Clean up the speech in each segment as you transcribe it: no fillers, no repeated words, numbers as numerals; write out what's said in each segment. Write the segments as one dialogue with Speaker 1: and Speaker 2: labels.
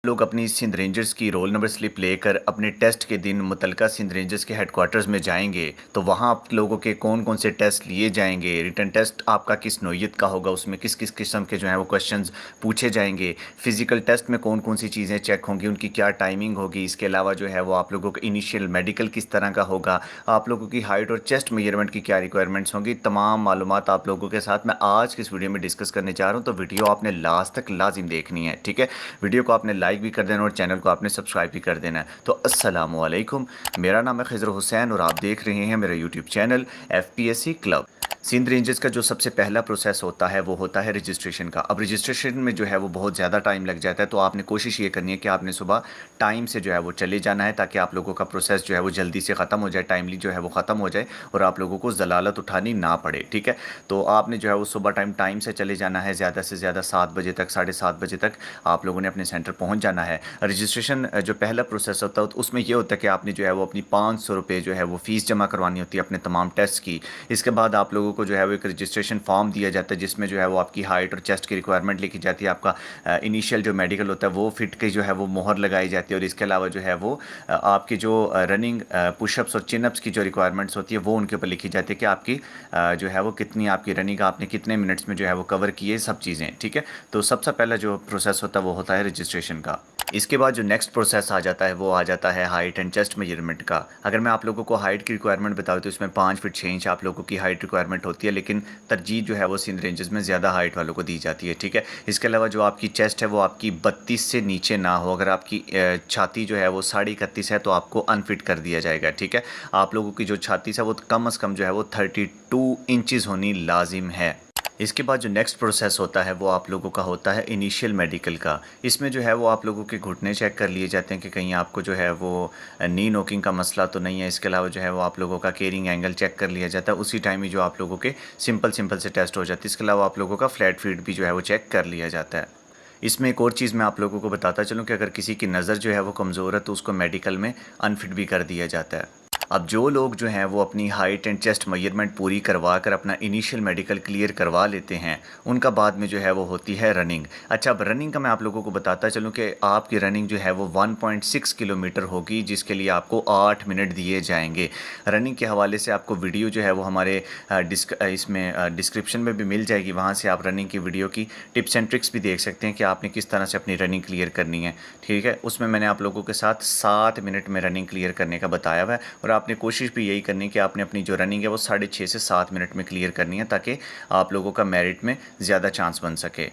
Speaker 1: लोग अपनी सिंध रेंजर्स की रोल नंबर स्लिप लेकर अपने टेस्ट के दिन मुतलका सिंध रेंजर्स के हेडक्वार्टर्स में जाएंगे तो वहाँ आप लोगों के कौन कौन से टेस्ट लिए जाएंगे, रिटन टेस्ट आपका किस नौइयत का होगा, उसमें किस किस किस्म के जो है वो क्वेश्चंस पूछे जाएंगे, फिजिकल टेस्ट में कौन कौन सी चीज़ें चेक होंगी, उनकी क्या टाइमिंग होगी, इसके अलावा जो है वो आप लोगों का इनिशियल मेडिकल किस तरह का होगा, आप लोगों की हाइट और चेस्ट मेजरमेंट की क्या रिक्वायरमेंट्स होंगी, तमाम मालूमात आप लोगों के साथ मैं आज की इस वीडियो में डिस्कस करने जा रहा हूँ। तो वीडियो आपने लास्ट तक लाजिम देखनी है, ठीक है। वीडियो को आपने लाइक भी कर देना और चैनल को आपने सब्सक्राइब भी कर देना है। तो अस्सलामु अलैकुम, मेरा नाम है खिज़र हुसैन और आप देख रहे हैं मेरा YouTube channel FPSC club. Sindh rangers का जो सबसे पहला प्रोसेस होता है वो होता है रजिस्ट्रेशन का। अब रजिस्ट्रेशन में जो है वो बहुत ज़्यादा टाइम लग जाता है, तो आपने कोशिश ये करनी है कि आपने सुबह टाइम से जो है वो चले जाना है ताकि आप लोगों का प्रोसेस जो है वो जल्दी से ख़त्म हो जाए, टाइमली जो है वो ख़त्म हो जाए और आप लोगों को ज़लालत उठानी ना पड़े, ठीक है। तो आपने जो है वो सुबह टाइम से चले जाना है, ज़्यादा से ज़्यादा 7 बजे तक, 7:30 बजे तक आप लोगों ने अपने सेंटर पहुँच जाना है। रजिस्ट्रेशन जो पहला प्रोसेस होता है तो उसमें ये होता है कि आपने जो है वो अपनी 500 रुपये जो है वो फ़ीस जमा करवानी होती है अपने तमाम टेस्ट की। इसके बाद आप लोगों को जो है वो एक रजिस्ट्रेशन फॉर्म दिया जाता है जिसमें जो है वो आपकी हाइट और चेस्ट की रिक्वायरमेंट लिखी जाती है, आपका इनिशियल जो मेडिकल होता है वो फिट की जो है वो मोहर लगाई जाती है और इसके अलावा जो है वो आपकी जो रनिंग पुशअप्स और चिनअप्स की जो रिक्वायरमेंट्स होती है वो उनके ऊपर लिखी जाती है कि आपकी जो है वो कितनी आपकी रनिंग आपने कितने मिनट्स में जो है वो कवर किए, सब चीज़ें, ठीक है। तो सबसे पहला जो प्रोसेस होता है वो होता है रजिस्ट्रेशन का। इसके बाद जो नेक्स्ट प्रोसेस आ जाता है वो आ जाता है हाइट एंड चेस्ट मेजरमेंट का। अगर मैं आप लोगों को हाइट की रिक्वायरमेंट बताऊँ तो इसमें 5 फीट 6 इंच आप लोगों की हाइट रिक्वायरमेंट होती है, लेकिन तरजीह जो है वो सिंध रेंजेस में ज़्यादा हाइट वालों को दी जाती है, ठीक है। इसके अलावा जो आपकी चेस्ट है वो आपकी 32 से नीचे ना हो। अगर आपकी छाती जो है वो 31.5 है तो आपको अनफिट कर दिया जाएगा, ठीक है। आप लोगों की जो छाती है वो कम अज़ कम जो है वो 32 इंचज़ होनी लाजिम है। इसके बाद जो नेक्स्ट प्रोसेस होता है वो आप लोगों का होता है इनिशियल मेडिकल का। इसमें जो है वो आप लोगों के घुटने चेक कर लिए जाते हैं कि कहीं आपको जो है वो नी नोकिंग का मसला तो नहीं है। इसके अलावा जो है वो आप लोगों का कैरिंग एंगल चेक कर लिया जाता है, उसी टाइम ही जो आप लोगों के सिंपल सिंपल से टेस्ट हो जाते हैं। इसके अलावा आप लोगों का फ्लैट फीट भी जो है वो चेक कर लिया जाता है। इसमें एक और चीज़ मैं आप लोगों को बताता चलूँ कि अगर किसी की नज़र जो है वो कमज़ोर है तो उसको मेडिकल में अनफिट भी कर दिया जाता है। अब जो लोग जो हैं वो अपनी हाइट एंड चेस्ट मेजरमेंट पूरी करवा कर अपना इनिशियल मेडिकल क्लियर करवा लेते हैं, उनका बाद में जो है वो होती है रनिंग। अच्छा, अब रनिंग का मैं आप लोगों को बताता चलूँ कि आपकी रनिंग जो है वो 1.6 किलोमीटर होगी, जिसके लिए आपको 8 मिनट दिए जाएंगे। रनिंग के हवाले से आपको वीडियो जो है वो हमारे इसमें डिस्क्रिप्शन में भी मिल जाएगी, वहाँ से आप रनिंग की वीडियो की टिप्स एंड ट्रिक्स भी देख सकते हैं कि आपने किस तरह से अपनी रनिंग क्लियर करनी है, ठीक है। उसमें मैंने आप लोगों के साथ 7 मिनट में रनिंग क्लियर करने का बताया हुआ है और आपने कोशिश भी यही करनी है कि आपने अपनी जो रनिंग है वो 6.5 से 7 मिनट में क्लियर करनी है ताकि आप लोगों का मेरिट में ज़्यादा चांस बन सके।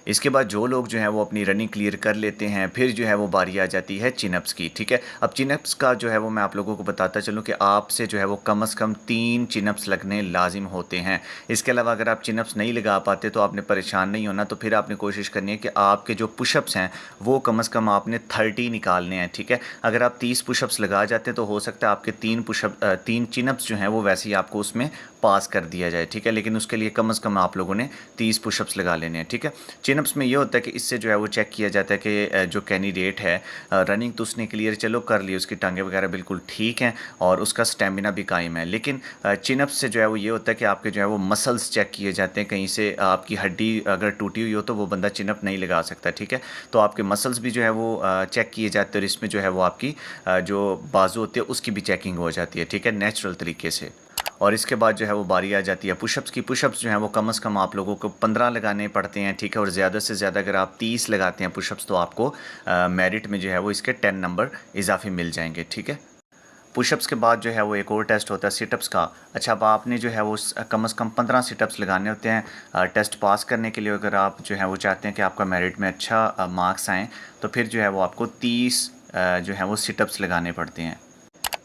Speaker 1: इसके बाद जो लोग जो हैं वो अपनी रनिंग क्लियर कर लेते हैं, फिर जो है वो बारी आ जाती है चिनअप्स की, ठीक है। अब चिनअप्स का जो है वो मैं आप लोगों को बताता चलूँ कि आपसे जो है वो कम से कम 3 चिनअप्स लगने लाजिम होते हैं। इसके अलावा अगर आप चिनअप्स नहीं लगा पाते तो आपने परेशान नहीं होना, तो फिर आपने कोशिश करनी है कि आपके जो पुशअप्स हैं वो कम से कम आपने 30 निकालने हैं, ठीक है। अगर आप 30 पुशअप्स लगा जाते हैं तो हो सकता है आपके 3 चिनअप्स जो हैं वो वैसे ही आपको उसमें पास कर दिया जाए, ठीक है। लेकिन उसके लिए कम से कम आप लोगों ने 30 पुशअप्स लगा लेने हैं, ठीक है। चिनअप्स में ये होता है कि इससे जो है वो चेक किया जाता है कि जो कैंडिडेट है रनिंग तो उसने क्लियर चलो कर ली, उसकी टांगें वगैरह बिल्कुल ठीक हैं और उसका स्टेमिना भी कायम है। लेकिन चिनअप्स से जो है वो ये होता है कि आपके जो है वो मसल्स चेक किए जाते हैं, कहीं से आपकी हड्डी अगर टूटी हुई हो तो वो बंदा चिनअप नहीं लगा सकता, ठीक है। तो आपके मसल्स भी जो है वो चेक किए जाते हैं और इसमें जो है वो आपकी जो बाजू होती है उसकी भी चेकिंग हो जाती है, ठीक है, नेचुरल तरीके से। और इसके बाद जो है वो बारी आ जाती है पुशअप्स की। पुशअप्स जो हैं वो कम से कम आप लोगों को 15 लगाने पड़ते हैं, ठीक है। और ज़्यादा से ज़्यादा अगर आप 30 लगाते हैं पुशअप्स तो आपको मेरिट में जो है वो इसके 10 नंबर इजाफी मिल जाएंगे, ठीक है। पुशअप्स के बाद जो है वो एक और टेस्ट होता है सिटअप्स का। अच्छा, अब आपने जो है वो कम से कम 15 सिटअप्स लगाने होते हैं टेस्ट पास करने के लिए। अगर आप जो है वो चाहते हैं कि आपका मेरिट में अच्छा मार्क्स आएँ तो फिर जो है वो आपको 30 जो है वो सिटअप्स लगाने पड़ते हैं।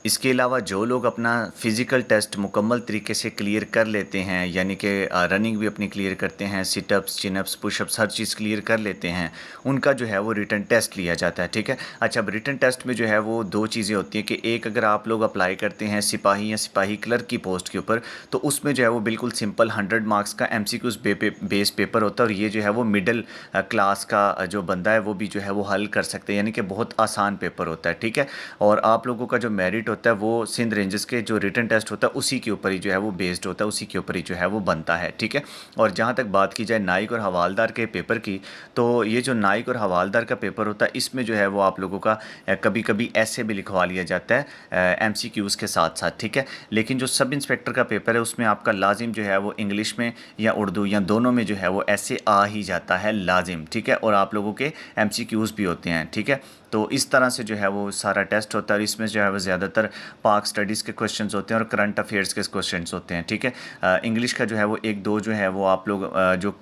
Speaker 1: इसके अलावा जो लोग अपना फ़िज़िकल टेस्ट मुकम्मल तरीके से क्लियर कर लेते हैं, यानी कि रनिंग भी अपनी क्लियर करते हैं, सिटअप्स, चिनअप्स, पुशअप्स हर चीज़ क्लियर कर लेते हैं, उनका जो है वो रिटन टेस्ट लिया जाता है, ठीक है। अच्छा, अब रिटन टेस्ट में जो है वो 2 चीज़ें होती हैं कि एक, अगर आप लोग अप्लाई करते हैं सिपाही या सिपाही क्लर्क की पोस्ट के ऊपर तो उसमें जो है वो बिल्कुल सिंपल 100 मार्क्स का MCQs बेस पेपर होता है और ये जो है वो मिडिल क्लास का जो बंदा है वो भी जो है वो हल कर सकते हैं, यानी कि बहुत आसान पेपर होता है, ठीक है। और आप लोगों का जो मेरिट होता है वो सिंध रेंजेस के जो रिटन टेस्ट होता है उसी के ऊपर ही जो है वो बेस्ड होता है, उसी के ऊपर ही जो है वो बनता है, ठीक है। और जहाँ तक बात की जाए नाइक और हवालदार के पेपर की, तो ये जो नाइक और हवालदार का पेपर होता है इसमें जो है वो आप लोगों का कभी कभी ऐसे भी लिखवा लिया जाता है एमसीक्यूज़ के साथ साथ, ठीक है। लेकिन जो सब इंस्पेक्टर का पेपर है उसमें आपका लाजिम जो है वो इंग्लिश में या उर्दू या दोनों में जो है वो ऐसे आ ही जाता है लाजिम, ठीक है। और आप लोगों के एमसीक्यूज़ भी होते हैं, ठीक है। तो इस तरह से जो है वो सारा टेस्ट होता है और इसमें जो है वो ज़्यादातर पाक स्टडीज़ के क्वेश्चंस होते हैं और करंट अफेयर्स के क्वेश्चंस होते हैं, ठीक है। इंग्लिश का जो है वो एक दो जो है वो आप लोग जो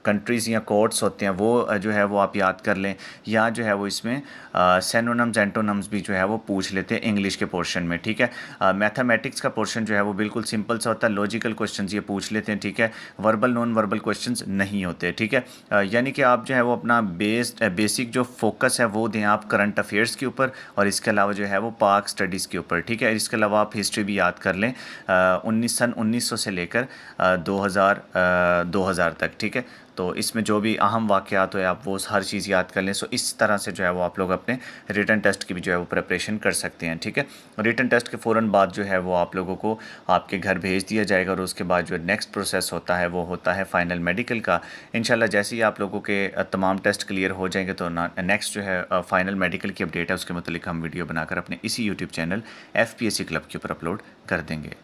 Speaker 1: कंट्रीज़ या कोर्ट्स होते हैं वो जो है वो आप याद कर लें, या जो है वो इसमें सेनोनम्स एंटोनम्स भी जो है वो पूछ लेते हैं इंग्लिश के पोर्शन में, ठीक है। मैथमेटिक्स का पोर्शन जो है वो बिल्कुल सिंपल सा होता है, लॉजिकल क्वेश्चंस ये पूछ लेते हैं, ठीक है। वर्बल नॉन वर्बल क्वेश्चंस नहीं होते, ठीक है। यानी कि आप जो है वो अपना बेसिक जो फोकस है वो दें आप करंट अफेयर्स के ऊपर, और इसके अलावा जो है वो पाक स्टडीज़ के ऊपर, ठीक है। इसके अलावा आप हिस्ट्री भी याद कर लें 1900 से लेकर 2000 तक, ठीक है। तो इसमें जो भी अहम वाक़यात हो आप वो हर चीज़ याद कर लें। सो इस तरह से जो है वो आप लोग अपने रिटन टेस्ट की भी जो है वो प्रिपरेशन कर सकते हैं, ठीक है। रिटन टेस्ट के फ़ौरन बाद जो है वो आप लोगों को आपके घर भेज दिया जाएगा और उसके बाद जो नेक्स्ट प्रोसेस होता है वो होता है फ़ाइनल मेडिकल का। इंशाल्लाह जैसे ही आप लोगों के तमाम टेस्ट क्लियर हो जाएंगे तो नेक्स्ट जो है फ़ाइनल मेडिकल की अपडेट है उसके मतलब हम वीडियो बनाकर अपने इसी यूट्यूब चैनल FPSC क्लब के ऊपर अपलोड कर देंगे।